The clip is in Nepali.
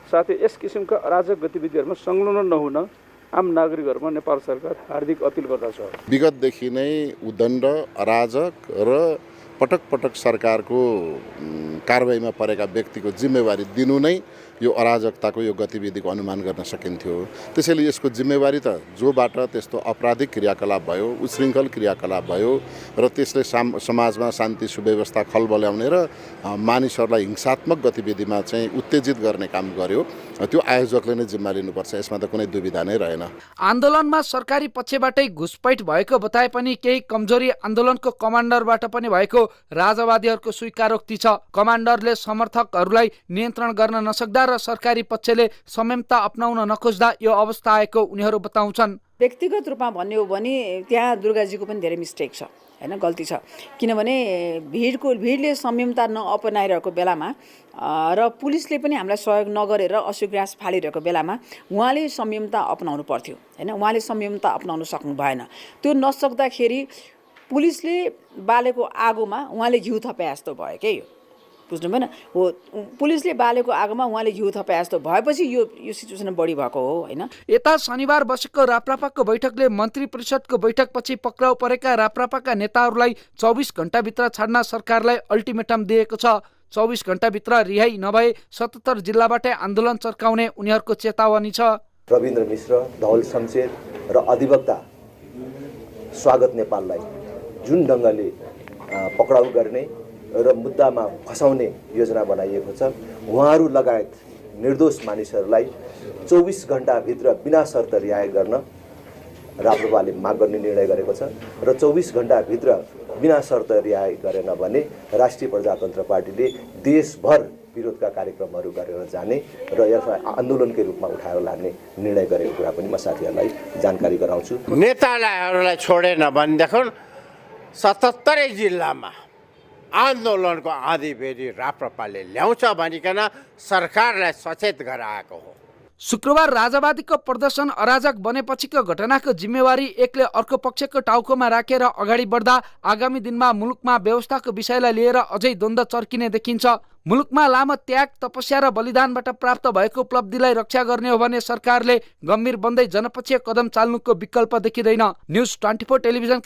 साथै यस किसिमका अराजक गतिविधिहरूमा संलग्न नहुन आम नागरिकहरूमा नेपाल सरकार हार्दिक अपील गर्दछ। विगतदेखि नै उद्दण्ड अराजक र पटक पटक सरकारको कारबाहीमा परेका व्यक्तिको जिम्मेवारी दिनु नै यो अराजकताको यो गतिविधिको अनुमान गर्न सकिन्थ्यो। त्यसैले यसको जिम्मेवारी त जोबाट त्यस्तो अपराधिक क्रियाकलाप भयो, उच्छृङ्खल क्रियाकलाप भयो र त्यसले समाजमा शान्ति सुव्यवस्था खलबल्याउने र मानिसहरूलाई हिंसात्मक गतिविधिमा चाहिँ उत्तेजित गर्ने काम गर्यो, त्यो आयोजकले नै जिम्मा लिनुपर्छ। यसमा त कुनै दुविधा नै रहेन। आन्दोलनमा सरकारी पक्षबाटै घुसपैठ भएको बताए पनि केही कमजोरी आन्दोलनको कमान्डरबाट पनि भएको राजावादीहरूको स्वीकारोक्ति छ। कमान्डरले समर्थकहरूलाई नियन्त्रण गर्न नसक्दा र सरकारी पक्षले संयमता अपनाउन नखोज्दा यो अवस्था आएको उनीहरू बताउँछन्। व्यक्तिगत रूपमा भन्ने हो भने त्यहाँ दुर्गाजीको पनि धेरै मिस्टेक छ, हैन, गल्ती छ। किनभने भिडले संयमता नअपनाइरहेको बेलामा र पुलिसले पनि हामीलाई सहयोग नगरेर अश्रुग्रास फालिरहेको बेलामा उहाँले संयमता अपनाउनु पर्थ्यो, हैन। उहाँले संयमता अपनाउन सक्नु भएन। त्यो नसक्दाखेरि पुलिसले बालेको आगोमा उहाँले घिउ थपे जस्तो भयो के, बुझ्नु भएन हो। पुलिसले बालेको आगोमा उहाँले घिउ थपे जस्तो भएपछि यो सिचुएसन बढी भएको हो, हैन। यता शनिबार बसेको राप्रपाको बैठकले मन्त्री परिषदको बैठकपछि पक्राउ परेका राप्रपाका नेताहरूलाई 24 घण्टाभित्र छाड्न सरकारलाई अल्टिमेटम दिएको छ। 24 घण्टाभित्र रिहाई नभए 77 जिल्लाबाटै आन्दोलन चर्काउने उनीहरूको चेतावनी छ। रविन्द्र मिश्र, धवल शमशेर र अधिवक्ता स्वागत नेपाललाई जुन ढङ्गले पक्राउ गर्ने र मुद्दामा फसाउने योजना बनाइएको छ, उहाँहरू लगायत निर्दोष मानिसहरूलाई 24 घण्टाभित्र बिना शर्त रिहाई गर्न राप्रपाले माग गर्ने निर्णय गरेको छ र 24 घण्टाभित्र बिना शर्त रिहाई गरेन भने राष्ट्रिय प्रजातन्त्र पार्टीले देशभर विरोधका कार्यक्रमहरू गरेर जाने र यसलाई आन्दोलनकै रूपमा उठाएर लाने निर्णय गरेको कुरा पनि म साथीहरूलाई जानकारी गराउँछु। नेताहरूलाई छोडेन भनेदेखि 77 जिल्लामा आन्दोलनको आँधीबेरी राप्रपाले ल्याउँछ भनिकन सरकारलाई सचेत गराएको हो। शुक्रबार राजावादीको प्रदर्शन अराजक बनेपछिको घटनाको जिम्मेवारी एकले अर्को पक्षको टाउकोमा राखेर अगाडि बढ्दा आगामी दिनमा मुलुकमा व्यवस्थाको विषयलाई लिएर अझै द्वन्द्व चर्किने देखिन्छ। मुलुकमा लामो त्याग, तपस्या र बलिदानबाट प्राप्त भएको उपलब्धिलाई रक्षा गर्ने हो भने सरकारले गम्भीर बन्दै जनपक्षीय कदम चाल्नुको विकल्प देखिँदैन। News 24 television